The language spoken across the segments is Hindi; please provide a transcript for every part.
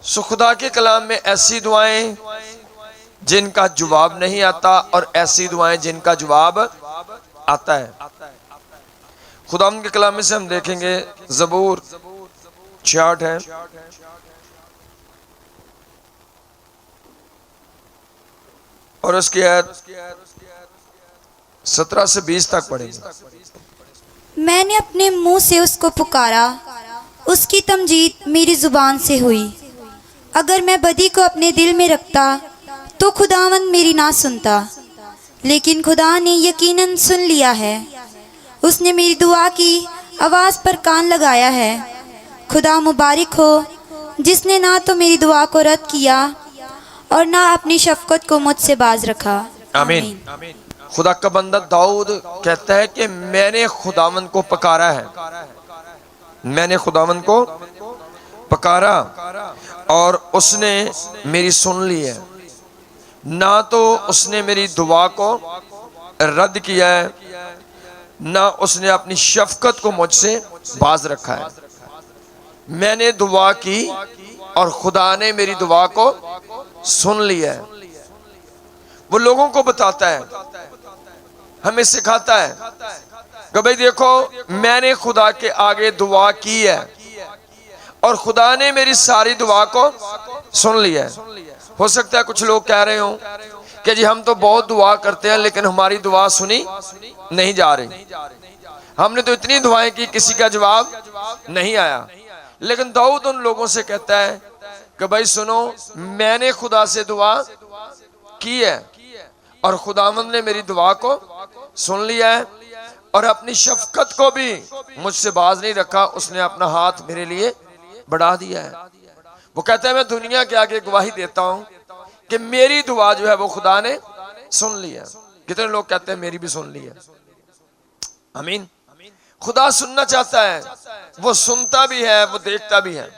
सो खुदा के कलाम में ऐसी दुआएं जिनका जवाब नहीं आता और ऐसी दुआएं जिनका जवाब आता है। खुदा के कलाम में से हम देखेंगे ज़बूर 66 है और उसकी आयत 17 से 20 तक पढ़ेंगे। मैंने अपने मुंह से उसको पुकारा, उसकी तमजीद मेरी जुबान से हुई। अगर मैं बदी को अपने दिल में रखता तो खुदावंद मेरी ना सुनता, लेकिन खुदा ने यकीनन सुन लिया है। उसने मेरी दुआ की आवाज़ पर कान लगाया है। खुदा मुबारक हो जिसने ना तो मेरी दुआ को रद्द किया और ना अपनी शफकत को मुझसे बाज रखा। आमीन। खुदा का बंदा दाऊद कहता है कि मैंने खुदावंद को पुकारा है, मैंने खुदावंद को पुकारा और उसने मेरी सुन ली है। ना तो उसने मेरी दुआ को रद्द किया है, ना उसने अपनी शफकत को मुझसे बाज रखा है। मैंने दुआ की और खुदा ने मेरी दुआ को सुन लिया है। वो लोगों को बताता है, हमें सिखाता है कि भाई देखो मैंने खुदा के आगे दुआ की है और खुदा ने मेरी सारी दुआ को सुन लिया है। हो सकता है कुछ लोग कह रहे हो कि जी हम तो बहुत दुआ करते हैं लेकिन हमारी दुआ सुनी नहीं जा रही, हमने तो इतनी दुआएं की किसी का जवाब नहीं आया। लेकिन दाऊद उन लोगों से कहता है कि भाई सुनो, मैंने खुदा से दुआ की है और खुदावंद ने मेरी दुआ को सुन लिया है और अपनी शफकत को भी मुझसे बाज नहीं रखा। उसने अपना हाथ मेरे लिए बढ़ा दिया है। वो कहता है मैं दुनिया के आगे गवाही देता हूं कि मेरी दुआ जो है वो खुदा ने सुन ली है। कितने लोग कहते हैं मेरी भी सुन ली है। आमीन। खुदा सुनना चाहता है, वो सुनता भी है, वो देखता भी है।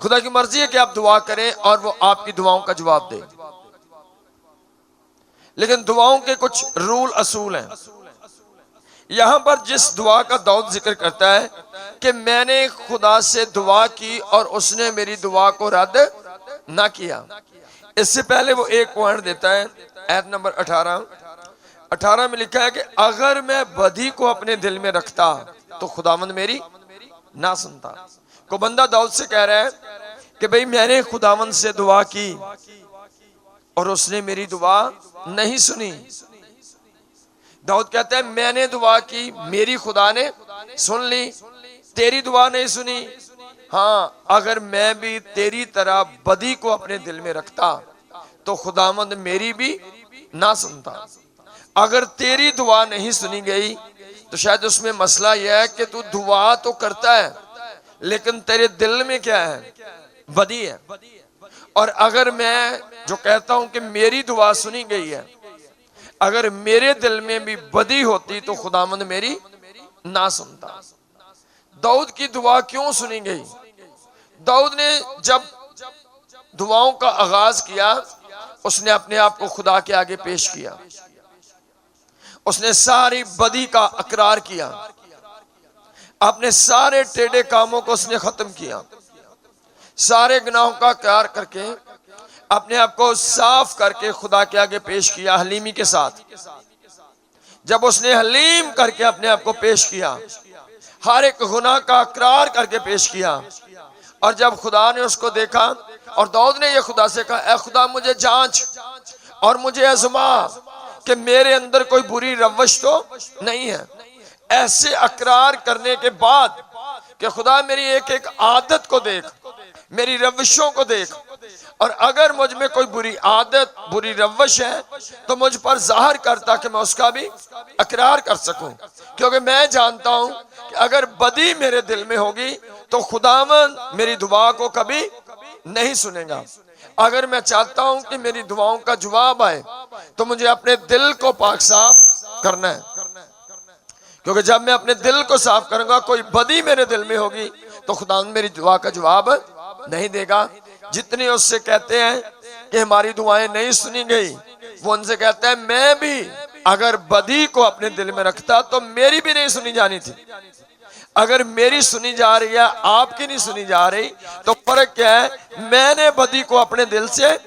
खुदा की मर्जी है कि आप दुआ करें और वो आपकी दुआओं का जवाब दे, लेकिन दुआओं के कुछ रूल असूल हैं। यहां पर जिस दुआ का दाऊद जिक्र करता है कि मैंने खुदा से दुआ की और उसने मेरी दुआ को रद्द ना किया, इससे पहले वो एक पॉइंट देता है। आयत नंबर 18 में लिखा है कि अगर मैं बदी को अपने दिल में रखता तो खुदावंद मेरी ना सुनता। को बंदा दाऊद से कह रहा है कि भाई मैंने खुदावंद से दुआ की और उसने मेरी दुआ नहीं सुनी। दाऊद कहता है मैंने दुआ की, मेरी खुदा ने सुन ली, तेरी दुआ नहीं सुनी। हाँ, अगर मैं भी तेरी तरह बदी को अपने दिल में रखता तो खुदावंद मेरी भी ना सुनता। अगर तेरी दुआ नहीं सुनी गई तो शायद उसमें मसला यह है कि तू दुआ तो करता है लेकिन तेरे दिल में क्या है? बदी है। और अगर मैं जो कहता हूं कि मेरी दुआ सुनी गई है, अगर मेरे दिल में भी बदी होती तो खुदावंद मेरी ना सुनता। दाऊद की दुआ क्यों सुनी गई? दाऊद ने जब दुआओं का आगाज किया, उसने अपने आप को खुदा के आगे पेश किया। उसने सारी बदी का इकरार किया, अपने सारे टेढ़े कामों को उसने खत्म किया, सारे गुनाहों का इकरार करके अपने आप को साफ करके खुदा के आगे पेश किया हलीमी के साथ। जब उसने हलीम करके अपने आप को पेश किया, हर एक गुनाह का इकरार करके पेश किया, और जब खुदा ने उसको देखा और दाऊद ने यह खुदा से कहा, ऐ खुदा मुझे जांच और मुझे आजमा कि मेरे अंदर कोई बुरी रवश तो नहीं है। ऐसे इकरार करने के बाद कि खुदा मेरी एक एक आदत को देख, मेरी रवशों को देख, और अगर मुझ में कोई बुरी आदत बुरी रवश है तो मुझ पर जाहिर कर ताकि मैं उसका भी इकरार कर सकूं। क्योंकि मैं जानता हूं कि अगर बदी मेरे दिल में होगी तो खुदावंद मेरी दुआ को कभी नहीं सुनेगा। अगर मैं चाहता हूं कि मेरी दुआओं का जवाब आए तो मुझे अपने दिल को पाक साफ करना है, क्योंकि जब मैं अपने दिल को साफ करूंगा, कोई बदी मेरे दिल में होगी तो खुदावंद मेरी दुआ का जवाब नहीं देगा। जितने उससे कहते हैं कि हमारी दुआएं नहीं सुनी गई, वो उनसे कहता है मैं भी अगर बदी को अपने दिल में रखता तो मेरी भी नहीं सुनी जानी थी। अगर मेरी सुनी जा रही है, आपकी नहीं सुनी जा रही, तो फर्क क्या है? मैंने बदी को अपने दिल से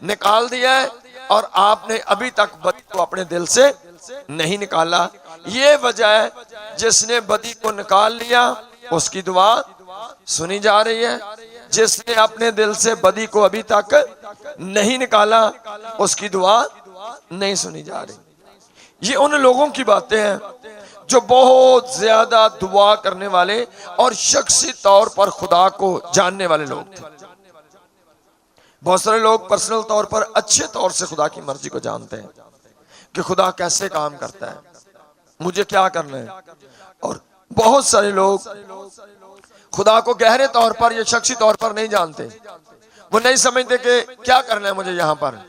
निकाल दिया है और आपने अभी तक बदी को अपने दिल से नहीं निकाला। ये वजह है, जिसने बदी को निकाल लिया उसकी दुआ सुनी जा रही है, जिसने अपने दिल से बदी को अभी तक नहीं निकाला उसकी दुआ नहीं सुनी जा रही। ये उन लोगों की बातें हैं जो बहुत ज्यादा दुआ करने वाले और शख्सी तौर पर खुदा को जानने वाले लोग थे। बहुत सारे लोग पर्सनल तौर पर अच्छे तौर से खुदा की मर्जी को जानते हैं कि खुदा कैसे काम करता है, मुझे क्या करना है। और बहुत सारे लोग खुदा को गहरे तौर पर या शख्सी तौर पर नहीं जानते। वो नहीं समझते कि क्या करना है मुझे यहाँ पर,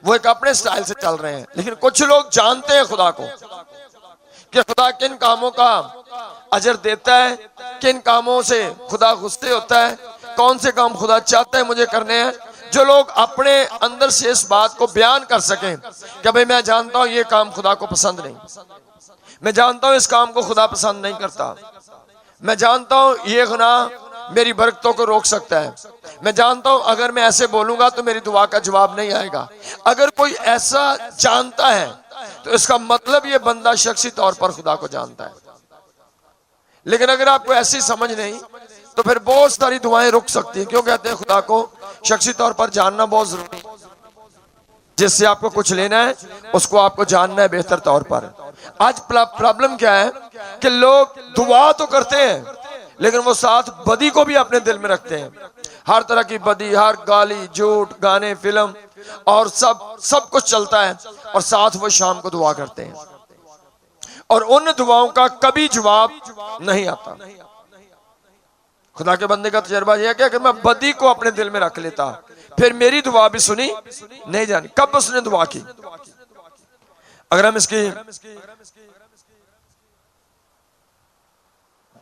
वो एक अपने स्टाइल से चल रहे हैं। लेकिन कुछ लोग जानते हैं खुदा को कि खुदा किन कामों का अजर देता है, किन कामों से खुदा गुस्से होता है, कौन से काम खुदा चाहता है मुझे करने हैं। जो लोग अपने अंदर से इस बात को बयान कर सकें कि भाई मैं जानता हूं ये काम खुदा को पसंद नहीं, मैं जानता हूं इस काम को खुदा पसंद नहीं करता, मैं जानता हूं ये गुनाह मेरी बरकतों को रोक सकता है, मैं जानता हूं अगर मैं ऐसे बोलूंगा तो मेरी दुआ का जवाब नहीं आएगा। अगर कोई ऐसा जानता है तो इसका मतलब ये बंदा शख्सी तौर पर खुदा को जानता है। लेकिन अगर आपको ऐसी समझ नहीं तो फिर बहुत सारी दुआएं रुक सकती हैं। क्यों कहते हैं खुदा को शख्सी तौर पर जानना बहुत जरूरी है। जिससे आपको कुछ लेना है उसको आपको जानना है बेहतर तौर पर। आज प्रॉब्लम क्या है कि लोग दुआ तो करते हैं लेकिन वो साथ बदी को भी अपने दिल में रखते हैं। हर तरह की बदी, हर गाली, झूठ, गाने, फिल्म और सब कुछ चलता है और साथ वो शाम को दुआ करते हैं और उन दुआओं का कभी जवाब नहीं आता। खुदा के बंदे का तजर्बा यह है कि मैं बदी को अपने दिल में रख लेता फिर मेरी दुआ भी सुनी नहीं जानी। कब उसने दुआ की? अगर हम इसकी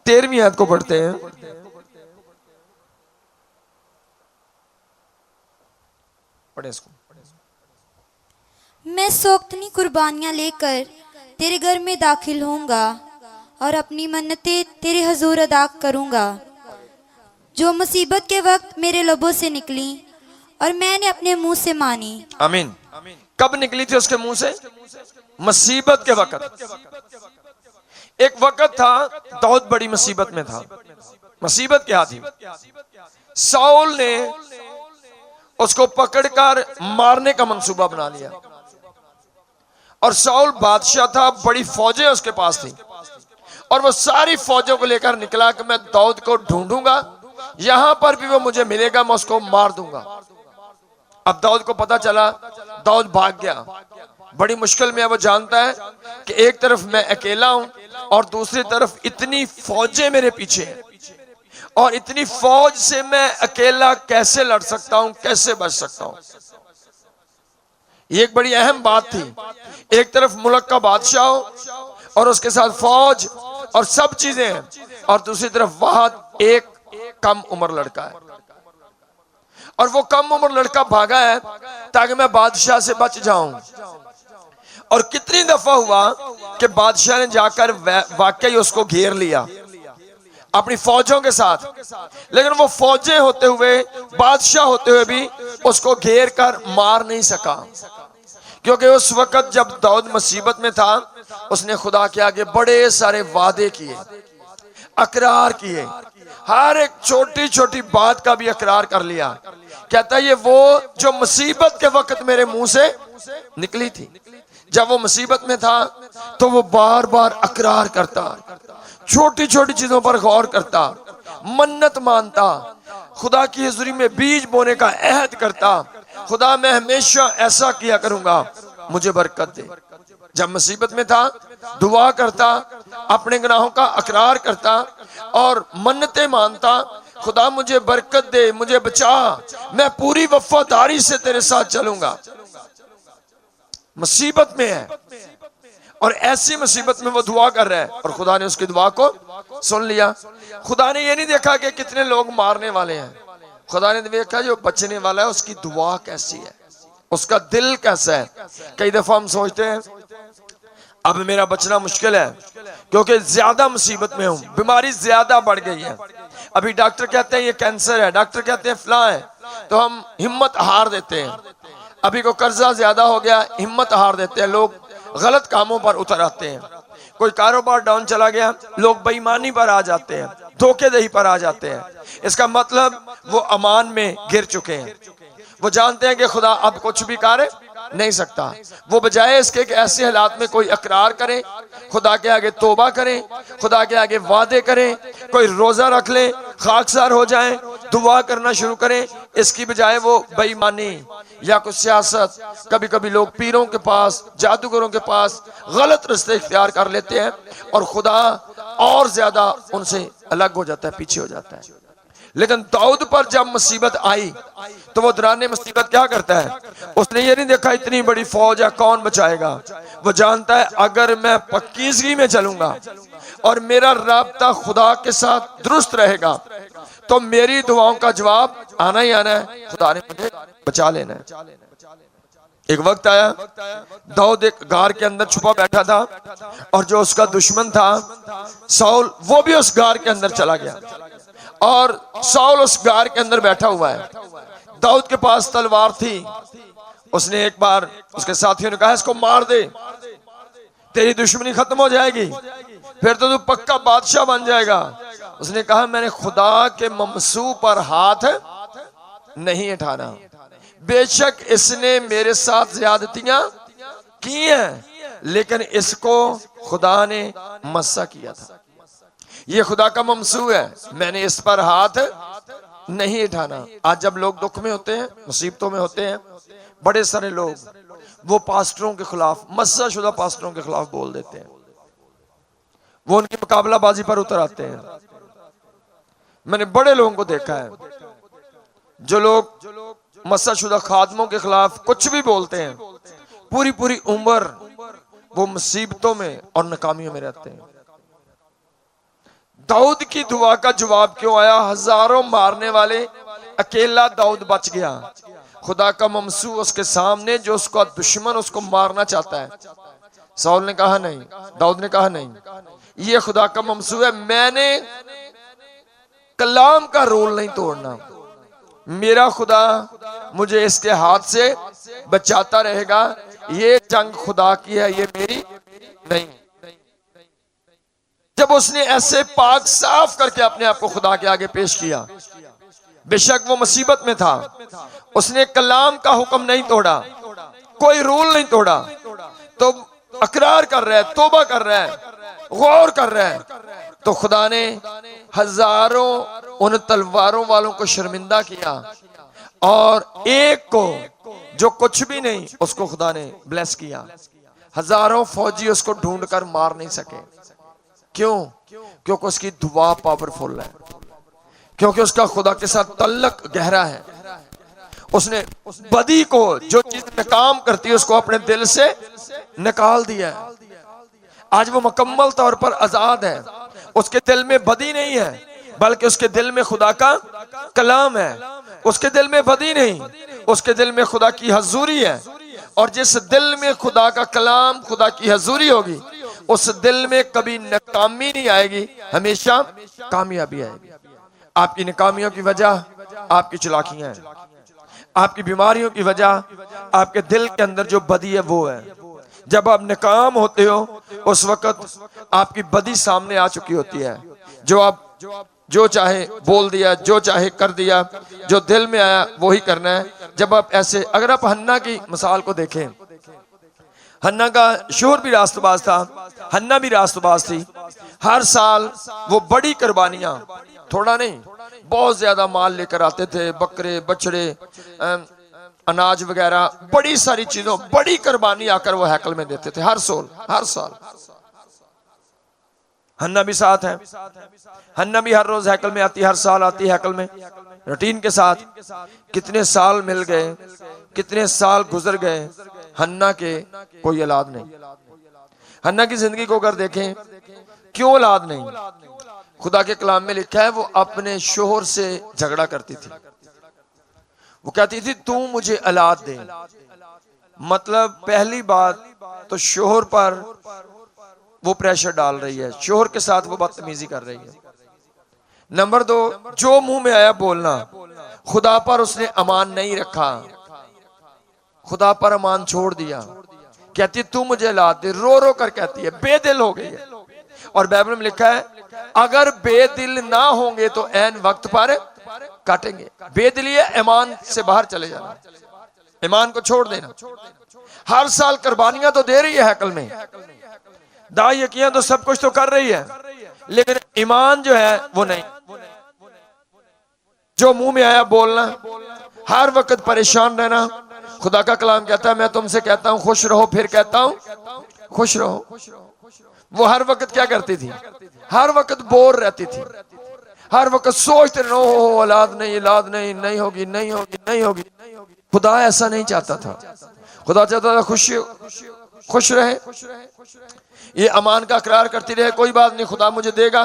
13वीं आयत को पढ़ते हैं, पढ़े इसको। मैं सोख्तनी कुर्बानियां लेकर तेरे घर में दाखिल होऊंगा और अपनी मन्नतें तेरे हुजूर अदा करूंगा जो मुसीबत के वक्त मेरे लबों से निकली और मैंने अपने मुंह से मानी। आमीन। कब निकली थी उसके मुंह से? मुसीबत के वक्त। एक वक्त था दाऊद बड़ी मुसीबत में था। मुसीबत क्या थी? साउल ने उसको पकड़कर मारने का मंसूबा बना लिया और साउल बादशाह था, बड़ी फौजें उसके पास थी और वो सारी फौजों को लेकर निकला कि मैं दाऊद को ढूंढूंगा, यहां पर भी वो मुझे मिलेगा, मैं उसको मार दूंगा। अब दाऊद को पता चला, दाऊद भाग गया। बड़ी मुश्किल में है, वो जानता है कि एक तरफ मैं अकेला हूं और दूसरी तरफ इतनी फौजें मेरे पीछे हैं और इतनी फौज से मैं अकेला कैसे लड़ सकता हूं, कैसे बच सकता हूं। ये एक बड़ी अहम बात थी। एक तरफ मुल्क का बादशाह हो और उसके साथ फौज और सब चीजें हैं और दूसरी तरफ वहां एक कम उम्र लड़का है और वो कम उम्र लड़का भागा है ताकि मैं बादशाह से बच जाऊं। और कितनी दफा हुआ कि बादशाह ने जाकर वाकई उसको घेर लिया अपनी फौजों के साथ, लेकिन वो फौजें होते हुए, बादशाह होते हुए भी उसको घेर कर मार नहीं सका। क्योंकि उस वक्त जब दाऊद मुसीबत में था उसने खुदा के आगे बड़े सारे वादे किए, अकरार किए, हर एक छोटी छोटी बात का भी अकरार कर लिया। कहता है ये वो जो मुसीबत के वक्त मेरे मुंह से निकली थी। जब वो मुसीबत में था तो वो बार बार अकरार करता, छोटी छोटी चीजों पर गौर करता, मन्नत मानता, खुदा की हुजूरी में बीज बोने का अहद करता, खुदा मैं हमेशा ऐसा किया करूंगा, मुझे बरकत दे। जब मुसीबत में था दुआ करता, अपने गुनाहों का अकरार करता और मन्नतें मानता, खुदा मुझे बरकत दे, मुझे बचा, मैं पूरी वफादारी से तेरे साथ चलूंगा। मुसीबत में है और ऐसी मुसीबत में वो दुआ कर रहा है और खुदा ने उसकी दुआ को सुन लिया। खुदा ने ये नहीं देखा कि कितने लोग मारने वाले हैं, खुदा ने देखा जो बचने वाला है उसकी दुआ कैसी है, उसका दिल कैसा है। कई दफा हम सोचते हैं अब मेरा बचना मुश्किल है क्योंकि ज्यादा मुसीबत में हूं, बीमारी ज्यादा बढ़ गई है। अभी डॉक्टर कहते हैं ये कैंसर है, डॉक्टर कहते हैं फलां है, तो हम हिम्मत हार देते हैं। अभी को कर्जा ज्यादा हो गया, हिम्मत हार देते हैं, लोग गलत कामों पर उतर आते हैं। कोई कारोबार डाउन चला गया, लोग बेईमानी पर आ जाते हैं, धोखेधड़ी पर आ जाते हैं। इसका मतलब वो अमान में गिर चुके हैं। वो जानते हैं कि खुदा अब कुछ भी कर नहीं सकता। वो बजाय इसके कि ऐसे हालात में कोई इकरार करे, खुदा के आगे तौबा करें, खुदा के आगे वादे करें, कोई रोजा रख लें, खाकसार हो जाएं, दुआ करना शुरू करें, इसकी बजाय वो बेईमानी या कुछ सियासत, कभी कभी लोग पीरों के पास, जादूगरों के पास गलत रास्ते इख्तियार कर लेते हैं और खुदा और ज्यादा उनसे अलग हो जाता है, पीछे हो जाता है। लेकिन दाऊद पर जब मुसीबत आई तो वो दौरान मुसीबत क्या करता है? उसने ये नहीं देखा इतनी बड़ी फौज है, कौन बचाएगा। वो जानता है अगर मैं पक्कीज़गी में चलूंगा और मेरा राब्ता खुदा के साथ दुरुस्त रहेगा तो मेरी दुआओं का जवाब आना ही आना है, खुदा ने मुझे बचा लेना है। एक वक्त आया, दाऊद एक गार के अंदर छुपा बैठा था और जो उसका दुश्मन था शाऊल, वो भी उस गार के अंदर चला गया और शाऊल उस गार के अंदर बैठा हुआ है। दाऊद के पास तलवार थी। उसने एक बार उसके साथियों ने कहा इसको मार दे, तेरी दुश्मनी खत्म हो जाएगी, फिर तो तू पक्का बादशाह बन जाएगा। उसने कहा मैंने खुदा के ममसू पर हाथ नहीं उठाना, बेशक इसने मेरे साथ ज्यादतियां की हैं लेकिन इसको खुदा ने मस्सा किया था। ये खुदा का ममसू है, मैंने इस पर हाथ नहीं उठाना। आज जब लोग दुख में होते हैं, मुसीबतों में होते हैं, बड़े सारे लोग वो पास्टरों के खिलाफ, मस्सा शुदा पास्टरों के खिलाफ बोल देते हैं, वो उनकी मुकाबलाबाजी पर उतर आते हैं। मैंने बड़े लोगों को देखा है जो लोग मस्सा शुदा खादमों के खिलाफ कुछ भी बोलते हैं, पूरी पूरी उम्र वो मुसीबतों में और नाकामियों में रहते हैं। दाऊद की दुआ का जवाब क्यों आया? हजारों मारने वाले अकेला दाऊद बच गया। खुदा का ममसू उसके सामने, जो उसका दुश्मन उसको मारना चाहता है। शाऊल ने कहा नहीं, दाऊद ने कहा नहीं, ये खुदा का ममसू है, मैंने कलाम का रोल नहीं तोड़ना, मेरा खुदा मुझे इसके हाथ से बचाता रहेगा। ये जंग खुदा की है, ये मेरी नहीं। जब उसने ऐसे पाक साफ करके अपने आप को खुदा के आगे पेश किया, बेशक वो मुसीबत में था, उसने कलाम का हुक्म नहीं तोड़ा, कोई रूल नहीं तोड़ा, तो अकरार कर रहा है, तौबा कर रहा है, गौर कर रहा है, तो खुदा ने हजारों उन तलवारों वालों को शर्मिंदा किया और एक को जो कुछ भी नहीं उसको खुदा ने ब्लेस किया। हजारों फौजी उसको ढूंढ कर मार नहीं सके। क्यों? क्योंकि उसकी दुआ पावरफुल है, क्योंकि उसका खुदा के साथ तल्लक गहरा है। उसने बदी को, जो चीज नाकाम करती है, उसको अपने दिल से निकाल दिया है। आज वो मुकम्मल तौर पर आजाद है। उसके दिल में बदी नहीं है, बल्कि उसके दिल में खुदा का कलाम है। उसके दिल में बदी नहीं, उसके दिल में खुदा की हजूरी है। और जिस दिल में खुदा का कलाम, खुदा की हजूरी होगी, उस दिल में कभी नाकामी नहीं आएगी, हमेशा कामयाबी आएगी। आपकी नाकामियों की वजह आपकी चालाकियां हैं, आपकी बीमारियों की वजह आपके दिल के अंदर जो बदी है वो है। जब आप नाकाम होते हो उस वक्त आपकी बदी सामने आ चुकी होती है। जो चाहे बोल दिया, जो चाहे कर दिया, जो दिल में आया वो ही करना है। जब आप ऐसे, अगर आप हन्ना की मिसाल को देखें, हन्ना का शोहर भी रास्तबाज था, हन्ना भी रास्तबाज थी। हर साल वो बड़ी कुर्बानियां, थोड़ा नहीं बहुत ज्यादा माल लेकर आते थे, बकरे, बछड़े, अनाज वगैरह, बड़ी सारी चीजों, बड़ी कुर्बानी आकर वो हैकल में देते थे हर साल। हन्ना भी साथ है, हन्ना भी हर रोज हैकल में आती, हर साल आती हैकल में रूटीन के साथ। कितने साल मिल गए, कितने साल गुजर गए, हन्ना के कोई औलाद नहीं। हन्ना की जिंदगी को अगर देखें, क्यों औलाद नहीं? खुदा के कलाम में लिखा है वो अपने शोहर से झगड़ा करती थी। वो कहती थी तू मुझे औलाद दे। मतलब पहली बात तो शोहर पर वो प्रेशर डाल रही है, शोहर के साथ वो बदतमीजी कर रही है। नंबर 2, जो मुंह में आया बोलना, खुदा पर उसने अमान नहीं रखा, खुदा पर अमान छोड़ दिया। कहती तू मुझे ला दे, रो रो कर कहती है, बेदिल हो गई है। और बाइबल में लिखा है अगर बेदिल ना होंगे तो ऐन वक्त पर काटेंगे। बेदिली है ईमान से बाहर चले जाना, ईमान को छोड़ देना। हर साल कुर्बानियां तो दे रही है हैकल में, दाइयां तो सब कुछ तो कर रही है, लेकिन ईमान जो है वो नहीं। जो मुंह में आया बोलना, हर वक्त परेशान रहना। खुदा का कलाम कहता है मैं तुमसे कहता हूं खुश रहो, फिर कहता हूं खुश रहो। वो हर वक्त क्या करती थी? हर वक्त बोर रहती थी, हर वक्त सोचते रहो औलाद नहीं, औलाद नहीं, नहीं होगी, नहीं होगी, नहीं होगी। खुदा ऐसा नहीं चाहता था, खुदा चाहता था खुश रहे। ये अमान का इकरार करती रहे, कोई बात नहीं खुदा मुझे देगा,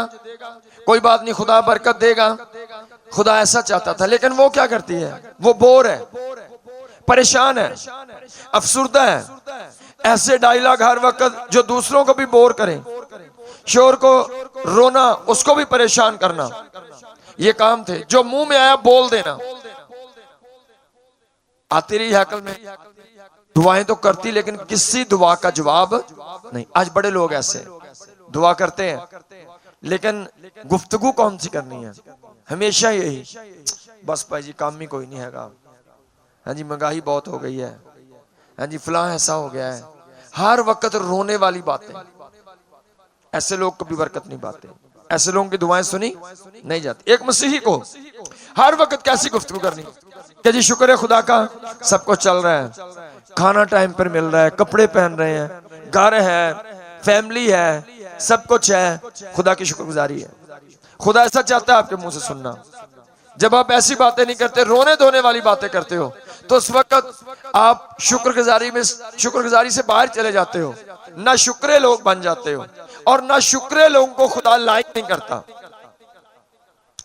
कोई बात नहीं खुदा बरकत देगा। खुदा ऐसा चाहता था, लेकिन वो क्या करती है? वो बोर है, परेशान है, अफसुर्दा है। ऐसे डायलॉग हर वक्त जो दूसरों को भी बोर करें, शोर को रोना, उसको भी परेशान करना, ये काम थे। जो मुंह में आया बोल देना। आती रही हैकल में, दुआएं तो करती, लेकिन किसी दुआ का जवाब नहीं। आज बड़े लोग ऐसे दुआ करते हैं, लेकिन गुफ्तगू कौन सी करनी है? हमेशा यही, बस भाई जी काम ही कोई नहीं हैगा, हाँ जी महंगाई बहुत हो गई है, हाँ जी फलां ऐसा हो गया है। हर वक्त रोने वाली बातें। ऐसे लोग कभी बरकत नहीं पाते, ऐसे लोगों की दुआएं सुनी नहीं जाती। एक मसीही को हर वक्त कैसी गुफ्तगू करनी कि जी शुक्र है खुदा का सब कुछ चल रहा है, खाना टाइम पर मिल रहा है, कपड़े पहन रहे हैं, घर है, फैमिली है, सब कुछ है, खुदा की शुक्रगुजारी है। खुदा ऐसा चाहता है आपके मुंह से सुनना। जब आप ऐसी बातें नहीं करते, रोने धोने वाली बातें करते हो, तो उस वक्त आप शुक्रगुजारी से बाहर चले जाते हो, ना शुक्रे लोग बन जाते हो, और ना शुक्रे लोगों को खुदा लाइक नहीं करता।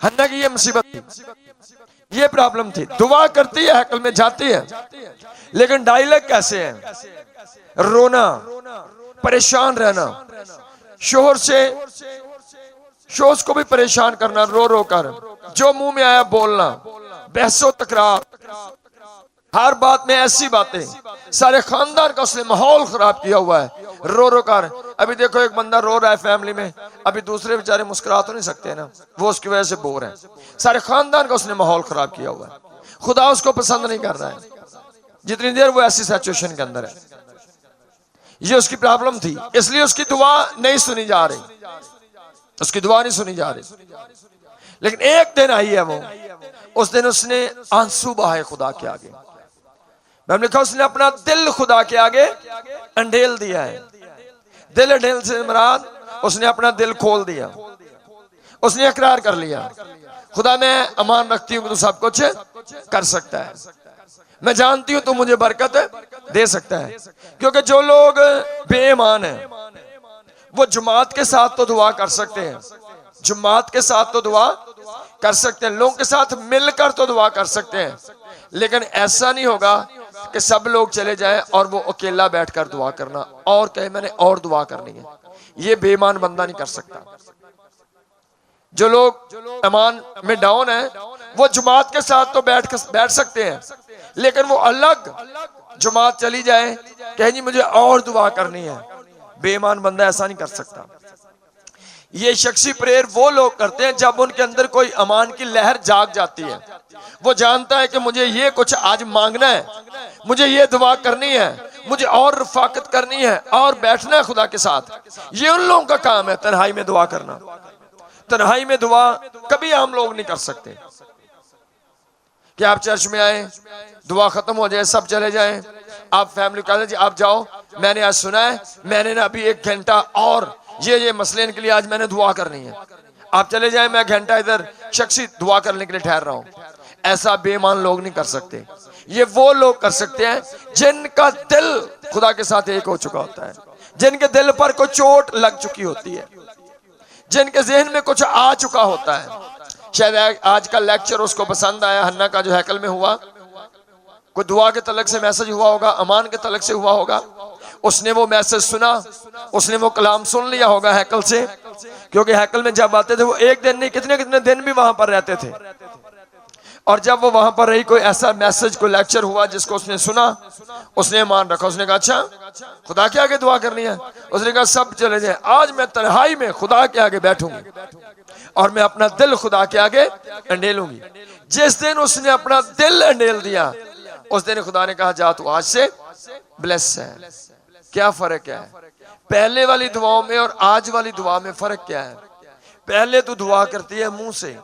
हन्ना की ये मुसीबत थी, ये प्रॉब्लम थी। दुआ करती है, हैकल में जाती है, लेकिन डायलॉग कैसे है? रोना, परेशान रहना, शोहर को भी परेशान करना, रो रो कर। जो मुंह में आया बोलना, बहसो तकरार, हर बात में ऐसी बातें, सारे खानदान का उसने माहौल खराब किया हुआ है, रो रो कर। अभी देखो एक बंदा रो रहा है फैमिली में, अभी दूसरे बेचारे मुस्कुरा तो नहीं सकते ना, वो उसकी वजह से बोर है। सारे खानदान का उसने माहौल खराब किया हुआ है। खुदा उसको पसंद नहीं कर रहा है जितनी देर वो ऐसी सिचुएशन के अंदर है। ये उसकी प्रॉब्लम थी, इसलिए उसकी दुआ नहीं सुनी जा रही, उसकी दुआ नहीं सुनी जा रही। लेकिन एक दिन आई है वो, उस दिन उसने आंसू बहाए खुदा के आगे। मैंने लिखा उसने अपना दिल खुदा के आगे अंडेल दिया है। दिल अंडेल से मुराद उसने अपना दिल खोल दिया, उसने इकरार कर लिया खुदा मैं अमान रखती हूँ, तू सब कुछ कर सकता है, मैं जानती हूँ तू मुझे बरकत दे सकता है। क्योंकि जो लोग बेईमान हैं वो जमात के साथ तो दुआ कर सकते हैं, जमात के साथ तो दुआ कर सकते हैं, लोगों के साथ मिलकर तो दुआ कर सकते हैं, लेकिन ऐसा नहीं होगा कि सब लोग चले जाएं और वो अकेला बैठकर दुआ करना और कहे मैंने और दुआ करनी है। ये बेईमान बंदा नहीं कर सकता। जो लोग ईमान में डाउन है वो जमात के साथ तो बैठ सकते हैं, लेकिन वो अलग जमात चली जाए कहे जी मुझे और दुआ करनी है, बेईमान बंदा ऐसा नहीं कर सकता। ये शख्सी प्रेयर वो लोग करते हैं जब उनके अंदर कोई अमान की लहर जाग जाती है। वो जानता है कि मुझे ये कुछ आज मांगना है, मुझे ये दुआ करनी है, मुझे और रफाकत करनी है और बैठना है खुदा के साथ। ये उन लोगों का काम है तन्हाई में दुआ करना। तन्हाई में दुआ कभी आम लोग नहीं कर सकते कि आप चर्च में आए, दुआ खत्म हो जाए, सब चले जाएं, आप फैमिली कहते जी आप जाओ, मैंने आज सुना है, मैंने ना अभी 1 घंटा और ये मसले के लिए आज मैंने दुआ करनी है, आप चले जाएं, मैं घंटा इधर शख्सी दुआ करने के लिए ठहर रहा हूं। ऐसा बेईमान लोग नहीं कर सकते। ये वो लोग कर सकते हैं जिनका दिल खुदा के साथ एक हो चुका होता है, जिनके दिल पर कोई चोट लग चुकी होती है, जिनके जहन में कुछ आ चुका होता है। शायद आज का लेक्चर उसको पसंद आया, हन्ना का जो हैकल में हुआ, कोई दुआ के तलक से मैसेज हुआ होगा, अमान के तलक से हुआ होगा, उसने वो मैसेज सुना, उसने वो कलाम सुन लिया होगा हैकल से, क्योंकि हैकल में जब आते थे वो एक दिन नहीं कितने कितने दिन भी वहां पर रहते थे। और जब वो वहां पर रही, कोई ऐसा मैसेज, कोई लेक्चर हुआ जिसको उसने सुना, उसने मान रखा। उसने कहा अच्छा खुदा के आगे दुआ करनी है। उसने कहा सब चले जाए, आज मैं तन्हाई में खुदा के आगे बैठूंगी और मैं अपना दिल खुदा के आगे अंडेलूंगी। जिस दिन उसने अपना दिल अंडेल दिया, उस दिन खुदा ने कहा जा तू आज से ब्लेस है। क्या फर्क है पहले वाली दुआओं में और आज वाली दुआ में? फर्क क्या है? पहले तू दुआ करती है मुंह से,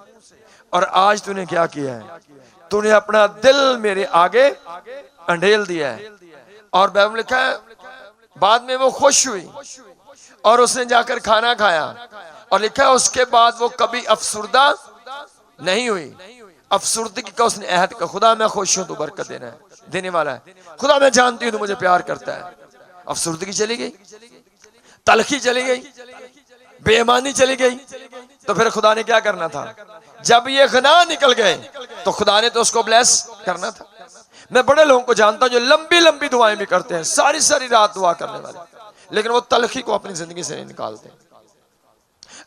और आज तूने क्या किया है? तूने अपना दिल मेरे आगे अंडेल दिया है। और बाइबल में लिखा है बाद में वो खुश हुई और उसने जाकर खाना खाया, और लिखा है उसके बाद वो कभी अफसुर्दा नहीं हुई। अफसुर्दगी का उसने अहद का, खुदा मैं खुश हूं, तू बरकत देने वाला है, खुदा मैं जानती हूं तू मुझे प्यार करता है। अफसुर्दगी चली गई, तलखी चली गई, बेईमानी चली गई, तो फिर खुदा ने क्या करना था? जब ये गुनाह निकल गए तो खुदा ने तो उसको ब्लेस करना था। मैं बड़े लोगों को जानता हूं जो लंबी लंबी दुआएं भी करते हैं, सारी सारी रात दुआ करने वाले, लेकिन वो तलखी को अपनी जिंदगी से नहीं निकालते,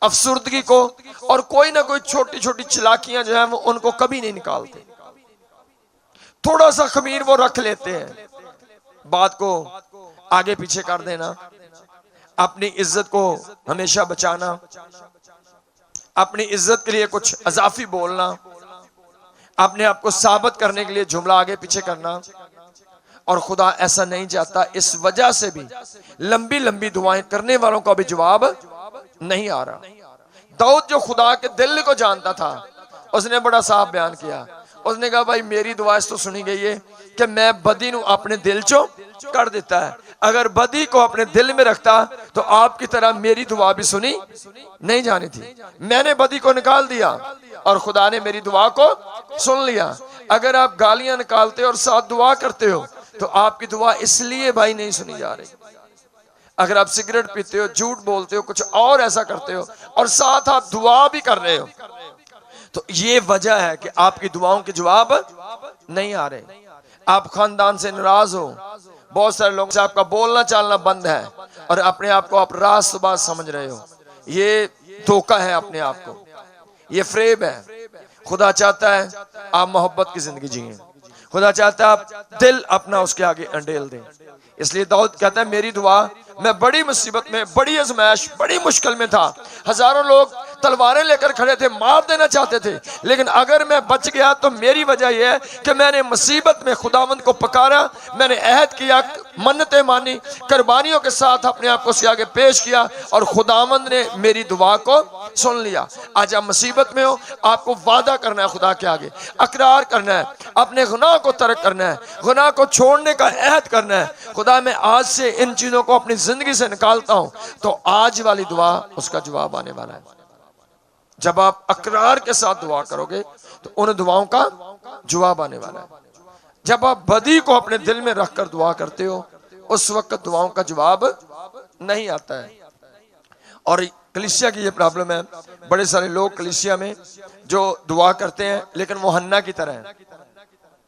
अफसुर्दगी को, और कोई ना कोई छोटी छोटी चालाकियां जो है वो उनको कभी नहीं निकालते। थोड़ा सा खमीर वो रख लेते हैं, बात को आगे पीछे कर देना, अपनी इज्जत को हमेशा बचाना, अपनी इज्जत के लिए कुछ अजाफी बोलना, अपने आप को साबित करने के लिए जुमला आगे पीछे करना। और खुदा ऐसा नहीं चाहता। इस वजह से भी लंबी लंबी दुआएं करने वालों का भी जवाब नहीं आ रहा। दाऊद जो खुदा के दिल को जानता था, उसने बड़ा साफ बयान किया। उसने कहा भाई मेरी दुआ इस तो सुनी गई है कि मैं बदी नू अपने दिल चो कर देता है, अगर बदी को अपने दिल में रखता तो आपकी तरह मेरी दुआ भी सुनी नहीं जानी थी। मैंने बदी को निकाल दिया और खुदा ने मेरी दुआ को सुन लिया। अगर आप गालियां निकालते हो और साथ दुआ करते हो तो आपकी दुआ इसलिए भाई नहीं सुनी जा रही। अगर आप सिगरेट पीते हो, झूठ बोलते हो, कुछ और ऐसा करते हो और साथ आप दुआ भी कर रहे हो, तो ये वजह है कि आपकी दुआओं के जवाब नहीं आ रहे। आप खानदान से नाराज हो, बहुत सारे लोगों से आपका बोलना चालना बंद है और अपने आप को आप रास्तबाज समझ रहे हो। ये धोखा है अपने आप को, ये फ्रेब है। खुदा चाहता है आप मोहब्बत की जिंदगी जिए, खुदा चाहता है आप दिल अपना उसके आगे अंडेल दें। इसलिए दाऊद कहता है मेरी दुआ, मैं बड़ी मुसीबत में, बड़ी आजमाइश, बड़ी मुश्किल में था, हजारों लोग तलवारें लेकर खड़े थे, मार देना चाहते थे, लेकिन अगर मैं बच गया तो मेरी वजह यह है कि मैंने मुसीबत में खुदावंद को पुकारा, मैंने अहद किया, मन्नतें मानी, कुर्बानियों के साथ अपने आप को उसके आगे पेश किया और खुदावंद ने मेरी दुआ को सुन लिया। आज आप मुसीबत में हो, आपको वादा करना है खुदा के आगे, अकरार करना है, अपने गुनाह को तर्क करना है, गुनाह को छोड़ने का अहद करना है। खुदा मैं आज से इन चीजों को अपनी जिंदगी से निकालता हूं, तो आज वाली दुआ उसका जवाब आने वाला है। जब आप अकरार के साथ दुआ करोगे तो उन दुआओं का जवाब आने वाला है। जब आप बदी को अपने दिल में रखकर दुआ करते हो, उस वक्त दुआओं का जवाब नहीं आता है। और कलीसिया की ये प्रॉब्लम है, बड़े सारे लोग कलीसिया में जो दुआ करते हैं लेकिन वो हन्ना की तरह है,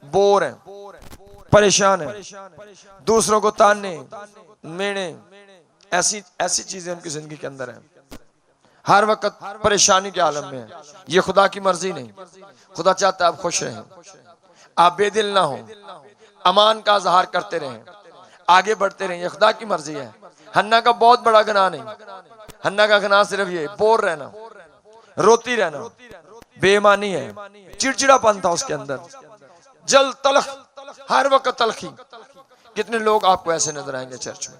बोर है, परेशान है, दूसरों को ताने मेने, ऐसी चीजें उनकी जिंदगी के अंदर है, हर वक्त परेशानी के आलम में है। ये खुदा की मर्जी नहीं। खुदा चाहता है आप खुश रहें, आप बेदिल ना हो, अमान का इजहार करते रहें, आगे बढ़ते रहें, ये खुदा की मर्जी है। हन्ना का बहुत बड़ा गुनाह नहीं, हन्ना का गुनाह सिर्फ ये बोर रहना, रोती रहना, बेईमानी है, चिड़चिड़ापन था उसके अंदर, जल तलख, हर वक्त तलखी। कितने लोग आपको ऐसे नजर आएंगे चर्च में,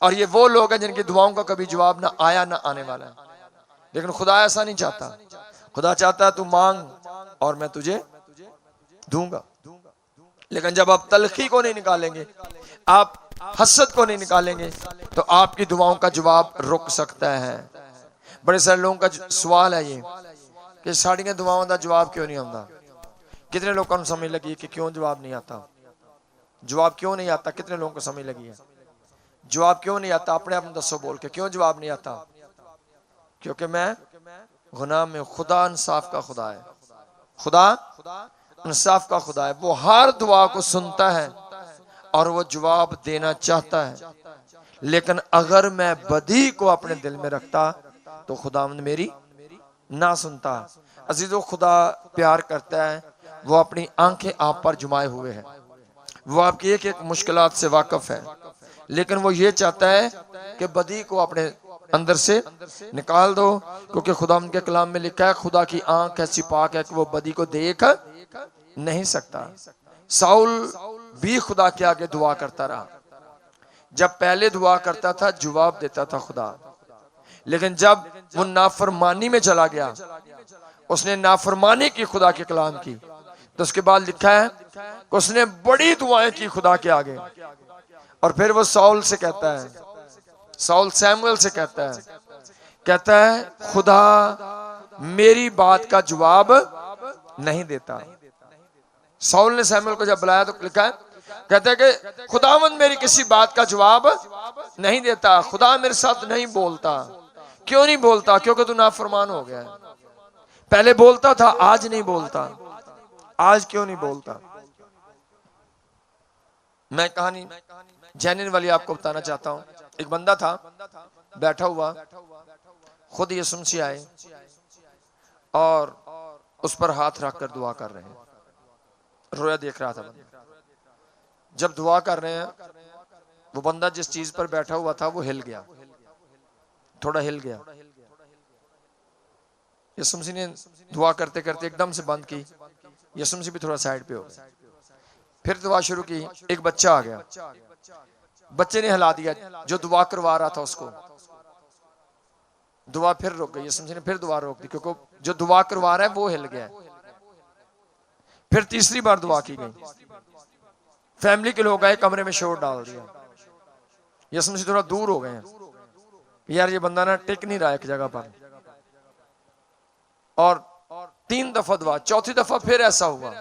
और ये वो लोग हैं जिनकी दुआओं का कभी जवाब ना आया ना आने वाला है। लेकिन खुदा ऐसा नहीं चाहता। खुदा चाहता है तू मांग और मैं तुझे दूंगा। लेकिन जब आप तलखी को नहीं निकालेंगे, आप हसद को नहीं निकालेंगे, तो आपकी दुआओं का जवाब रुक सकता है। बड़े सारे लोगों का सवाल है ये कि साड़ियां दुआओं का जवाब क्यों नहीं आता। कितने लोगों को समझ लगी कि क्यों जवाब नहीं आता? जवाब क्यों नहीं आता? कितने लोगों को समझ लगी है जवाब क्यों नहीं आता? अपने आप में दसो बोल के, क्यों जवाब नहीं आता? क्योंकि मैं गुनाह में, खुदा इंसाफ का खुदा है, खुदा इंसाफ का खुदा है। वो हर दुआ को सुनता है और वो जवाब देना चाहता है, लेकिन अगर मैं बदी को अपने दिल में रखता तो खुदावंद मेरी ना सुनता। अजीजों, खुदा प्यार करता है, वो अपनी आंखें आप पर जुमाए हुए है, वो आपकी एक एक मुश्किलात से वाकिफ है, लेकिन वो ये चाहता है कि बदी को अपने अंदर से निकाल दो, क्योंकि खुदा के कलाम में लिखा है खुदा की आंख ऐसी पाक है कि वो बदी को देख नहीं सकता। साउल भी खुदा के आगे दुआ करता रहा। जब पहले दुआ करता था जवाब देता था खुदा, लेकिन जब वो नाफरमानी में चला गया, उसने नाफरमानी की खुदा के कलाम की, तो उसके बाद लिखा है कि उसने बड़ी दुआएं की खुदा के आगे। और फिर वो साउल से कहता है, साउल सैमुअल से कहता है खुदा मेरी बात का जवाब नहीं देता। साउल ने सैमुअल को जब बुलाया तो लिखा है, कहता है कि खुदावंद मेरी किसी बात का जवाब नहीं देता, खुदा मेरे साथ नहीं बोलता। क्यों नहीं बोलता? क्योंकि तू नाफरमान हो गया है। पहले बोलता था, आज नहीं बोलता। आज क्यों नहीं बोलता? मैं कहानी जैनिन वाली आपको बताना चाहता हूं। एक बंदा था बैठा हुआ, खुद यीशु मसीह आए और उस पर हाथ रखकर दुआ कर रहे हैं। रोया देख रहा था बंदा। जब दुआ कर रहे हैं, वो बंदा जिस चीज पर बैठा हुआ था वो हिल गया, थोड़ा हिल गया। यीशु मसीह ने दुआ करते करते एकदम से बंद की। यीशु मसीह भी थोड़ा साइड पे हो गए। फिर दुआ शुरू की। एक बच्चा आ गया, बच्चे ने हिला दिया जो दुआ करवा रहा था उसको। दुआ फिर रुक गई। यीशु मसीह ने फिर दुआ रोक दी, क्योंकि जो दुआ करवा रहा है वो हिल गया। फिर तीसरी बार दुआ की गई। फैमिली के लोग आए, कमरे में शोर डाल दिया। यीशु मसीह थोड़ा दूर हो गए हैं, यार ये बंदा ना टिक नहीं रहा एक जगह पर। और 3 दफा दुआ, चौथी दफा फिर ऐसा हुआ।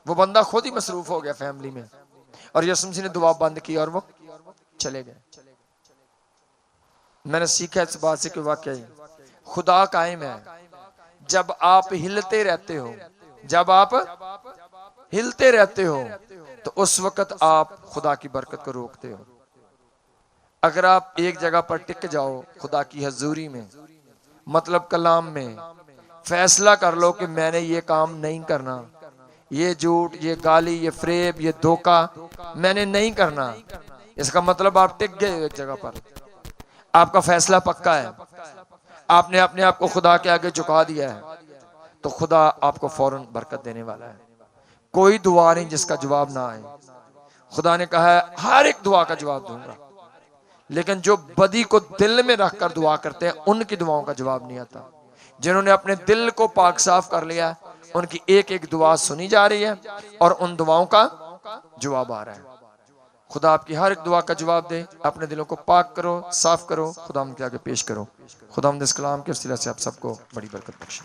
वो बंदा खुद ही मसरूफ हो गया फैमिली में, और यीशु मसीह ने दुआ बंद की और वो चले गए। मैंने सीखा इस बात से कि वाकई खुदा कायम है। जब आप हिलते रहते हो, जब आप हिलते रहते हो, तो उस वक्त आप खुदा की बरकत को रोकते हो। अगर आप एक जगह पर टिक जाओ खुदा की हजूरी में, मतलब कलाम में, फैसला कर लो कि मैंने ये काम नहीं करना, ये झूठ, ये गाली, ये फ्रेब, ये धोखा मैंने नहीं करना, इसका मतलब आप टिक गए एक जगह पर। आपका फैसला पक्का है, आपने अपने आप को खुदा के आगे झुका दिया है, तो खुदा आपको फौरन बरकत देने वाला है। कोई दुआ नहीं जिसका जवाब ना आए। खुदा ने कहा है हर एक दुआ का जवाब दूंगा, लेकिन जो बदी को दिल में रखकर दुआ करते हैं उनकी दुआओं का जवाब नहीं आता। जिन्होंने अपने दिल को पाक साफ कर लिया, उनकी एक एक दुआ सुनी जा रही है और उन दुआओं का जवाब आ रहा है। खुदा आपकी हर एक दुआ का जवाब दे। अपने दिलों को पाक करो, साफ करो, खुदा के आगे पेश करो। खुदा इस कलाम के वसीले से आप सबको बड़ी बरकत बख्शे।